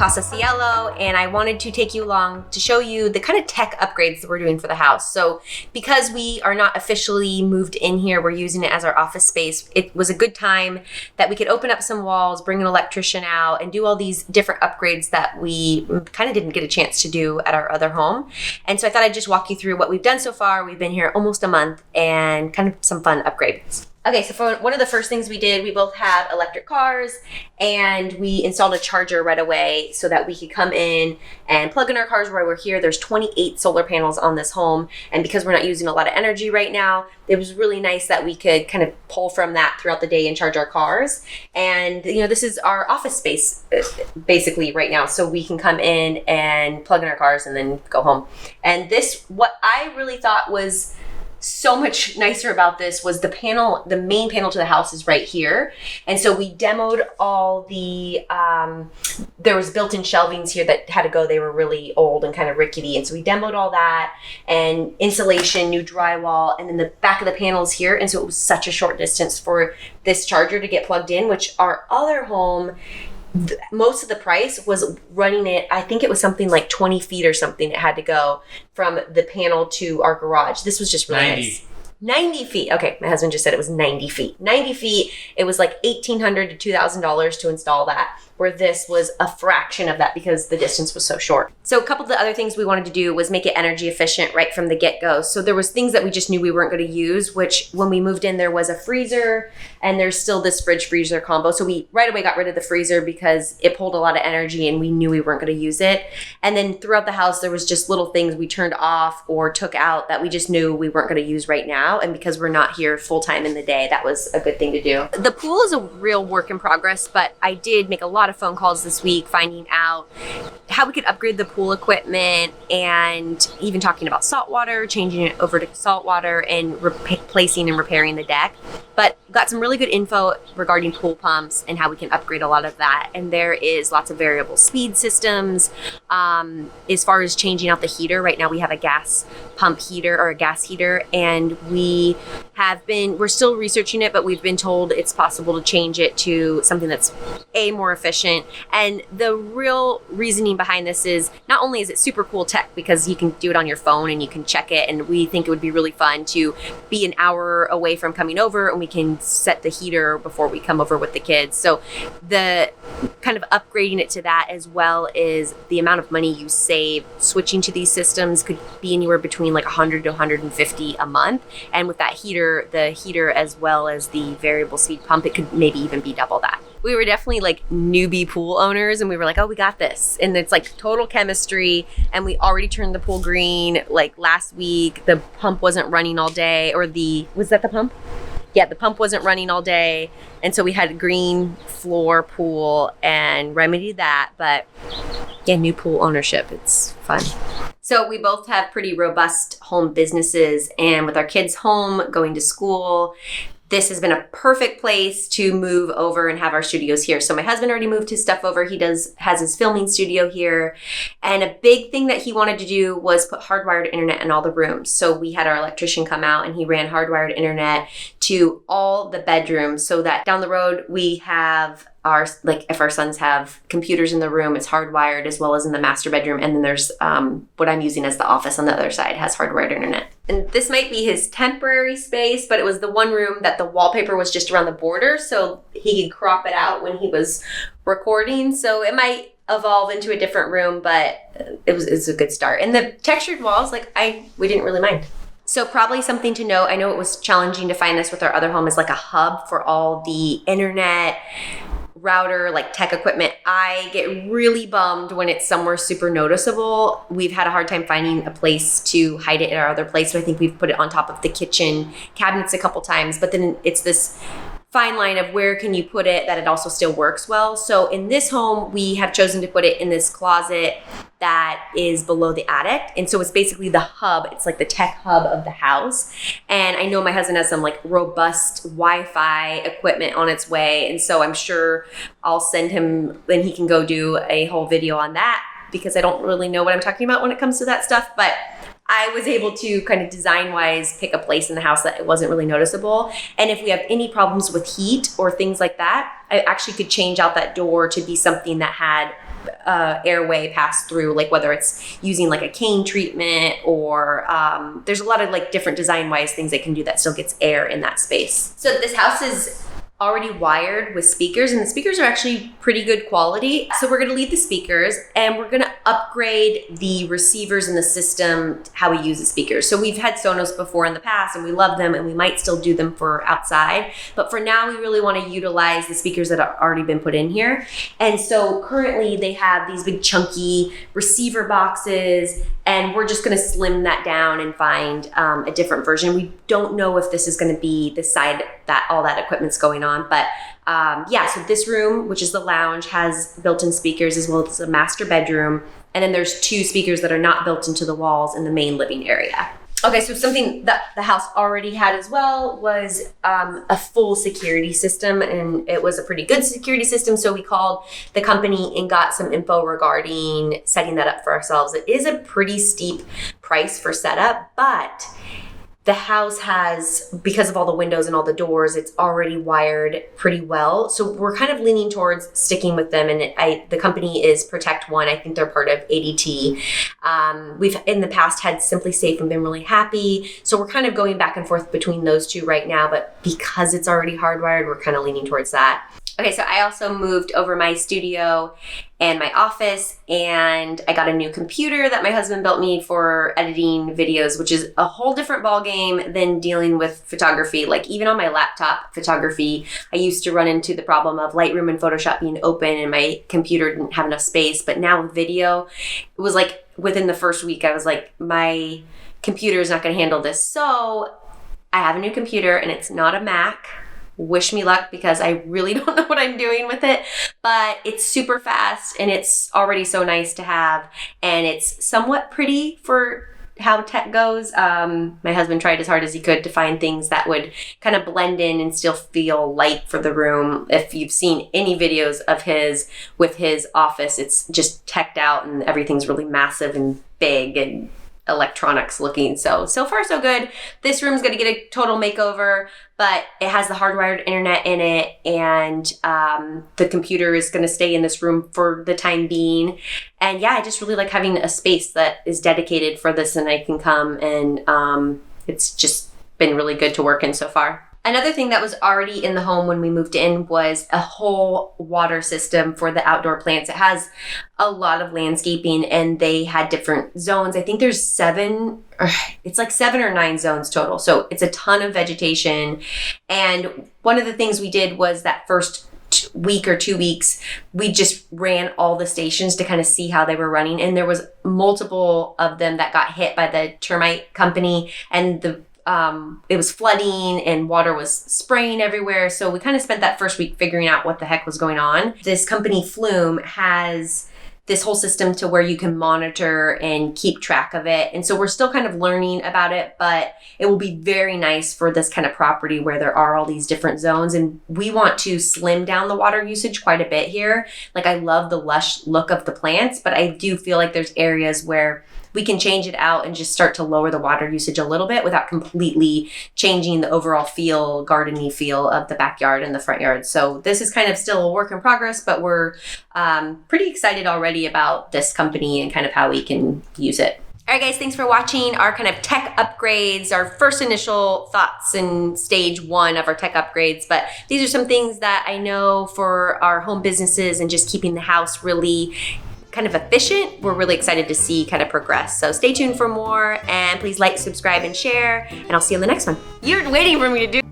Casa Cielo, and I wanted to take you along to show you the kind of tech upgrades that we're doing for the house. So because we are not officially moved in here, we're using it as our office space, it was a good time that we could open up some walls, bring an electrician out, and do all these different upgrades that we kind of didn't get a chance to do at our other home. And so I thought I'd just walk you through what we've done so far. We've been here almost a month and kind of some fun upgrades. Okay, so for one of the first things we did, we both have electric cars, and we installed a charger right away so that we could come in and plug in our cars while we're here. There's 28 solar panels on this home, and because we're not using a lot of energy right now, it was really nice that we could kind of pull from that throughout the day and charge our cars. And you know, this is our office space basically right now, so we can come in and plug in our cars and then go home. And this, what I really thought was so much nicer about this was the main panel to the house is right here. And so we demoed all the, there was built-in shelvings here that had to go. They were really old and kind of rickety. And so we demoed all that, and insulation, new drywall, and then the back of the panels here. And so it was such a short distance for this charger to get plugged in, which our other home, most of the price was running it, I think it was something like 20 feet or something it had to go from the panel to our garage. This was just really nice. 90 feet. Okay, my husband just said it was 90 feet. 90 feet, it was like $1,800 to $2,000 to install that, where this was a fraction of that because the distance was so short. So a couple of the other things we wanted to do was make it energy efficient right from the get-go. So there was things that we just knew we weren't going to use, which when we moved in, there was a freezer, and there's still this fridge-freezer combo. So we right away got rid of the freezer because it pulled a lot of energy and we knew we weren't going to use it. And then throughout the house, there was just little things we turned off or took out that we just knew we weren't going to use right now. And because we're not here full-time in the day, that was a good thing to do. The pool is a real work in progress, but I did make a lot of phone calls this week finding out how we could upgrade the pool equipment, and even talking about salt water, changing it over to salt water, and replacing and repairing the deck. But got some really good info regarding pool pumps and how we can upgrade a lot of that. And there is lots of variable speed systems. As far as changing out the heater, right now we have a gas pump heater or a gas heater, and we're still researching it, but we've been told it's possible to change it to something that's more efficient. And the real reasoning behind this is not only is it super cool tech because you can do it on your phone and you can check it, and we think it would be really fun to be an hour away from coming over and we can set the heater before we come over with the kids. So the kind of upgrading it to that, as well as the amount of money you save switching to these systems, could be anywhere between like $100 to $150 a month. And with that heater, the heater as well as the variable speed pump, it could maybe even be double that. We were definitely like newbie pool owners, and we were like, oh, we got this. And it's like total chemistry, and we already turned the pool green like last week. The pump wasn't running all day, was that the pump? Yeah, the pump wasn't running all day. And so we had a green floor pool and remedied that. But yeah, new pool ownership, it's fun. So we both have pretty robust home businesses, and with our kids home, going to school, this has been a perfect place to move over and have our studios here. So my husband already moved his stuff over. He has his filming studio here. And a big thing that he wanted to do was put hardwired internet in all the rooms. So we had our electrician come out, and he ran hardwired internet to all the bedrooms, so that down the road we have if our sons have computers in the room, it's hardwired, as well as in the master bedroom. And then there's what I'm using as the office on the other side has hardwired internet. And this might be his temporary space, but it was the one room that the wallpaper was just around the border, so he could crop it out when he was recording. So it might evolve into a different room, but it's a good start. And the textured walls, we didn't really mind. So probably something to note, I know it was challenging to find this with our other home, is like a hub for all the internet, router, like tech equipment. I get really bummed when it's somewhere super noticeable. We've had a hard time finding a place to hide it at our other place, so I think we've put it on top of the kitchen cabinets a couple times, but then it's this fine line of where can you put it that it also still works well. So in this home, we have chosen to put it in this closet that is below the attic. And so it's basically the hub. It's like the tech hub of the house. And I know my husband has some like robust Wi-Fi equipment on its way. And so I'm sure I'll send him, then he can go do a whole video on that, because I don't really know what I'm talking about when it comes to that stuff. But I was able to kind of design-wise pick a place in the house that it wasn't really noticeable. And if we have any problems with heat or things like that, I actually could change out that door to be something that had airway pass through, like whether it's using like a cane treatment or there's a lot of like different design wise things they can do that still gets air in that space. So this house is already wired with speakers, and the speakers are actually pretty good quality. So we're going to leave the speakers and we're going to upgrade the receivers in the system, how we use the speakers. So we've had Sonos before in the past and we love them and we might still do them for outside, but for now we really want to utilize the speakers that have already been put in here. And so currently they have these big chunky receiver boxes, and we're just going to slim that down and find a different version. We don't know if this is going to be the side that all that equipment's going on, but yeah, so this room, which is the lounge, has built-in speakers as well as a master bedroom. And then there's 2 speakers that are not built into the walls in the main living area. Okay, so something that the house already had as well was a full security system, and it was a pretty good security system. So we called the company and got some info regarding setting that up for ourselves. It is a pretty steep price for setup, but the house has, because of all the windows and all the doors, it's already wired pretty well. So we're kind of leaning towards sticking with them. And the company is Protect One. I think they're part of ADT. We've in the past had Simply Safe and been really happy. So we're kind of going back and forth between those 2 right now. But because it's already hardwired, we're kind of leaning towards that. Okay, so I also moved over my studio and my office, and I got a new computer that my husband built me for editing videos, which is a whole different ballgame than dealing with photography. Like even on my laptop photography, I used to run into the problem of Lightroom and Photoshop being open and my computer didn't have enough space. But now with video, it was like within the first week, I was like, my computer is not going to handle this. So I have a new computer and it's not a Mac. Wish me luck because I really don't know what I'm doing with it, but it's super fast and it's already so nice to have, and it's somewhat pretty for how tech goes. My husband tried as hard as he could to find things that would kind of blend in and still feel light for the room. If you've seen any videos of his with his office, it's just teched out and everything's really massive and big and electronics looking. So far so good. This room's going to get a total makeover, but it has the hardwired internet in it, and the computer is going to stay in this room for the time being. And yeah, I just really like having a space that is dedicated for this and I can come, and it's just been really good to work in so far. Another thing that was already in the home when we moved in was a whole water system for the outdoor plants. It has a lot of landscaping and they had different zones. I think there's 7 or 9 zones total. So it's a ton of vegetation. And one of the things we did was that first week or 2 weeks, we just ran all the stations to kind of see how they were running. And there was multiple of them that got hit by the termite company, and it was flooding and water was spraying everywhere. So we kind of spent that first week figuring out what the heck was going on. This company Flume has this whole system to where you can monitor and keep track of it. And so we're still kind of learning about it, but it will be very nice for this kind of property where there are all these different zones. And we want to slim down the water usage quite a bit here. Like I love the lush look of the plants, but I do feel like there's areas where we can change it out and just start to lower the water usage a little bit without completely changing the overall feel, garden-y feel of the backyard and the front yard. So this is kind of still a work in progress, but we're pretty excited already about this company and kind of how we can use it. All right, guys, thanks for watching our kind of tech upgrades, our first initial thoughts in stage 1 of our tech upgrades. But these are some things that I know for our home businesses and just keeping the house really kind of efficient, we're really excited to see kind of progress. So stay tuned for more, and please like, subscribe, and share, and I'll see you in the next one. You're waiting for me to do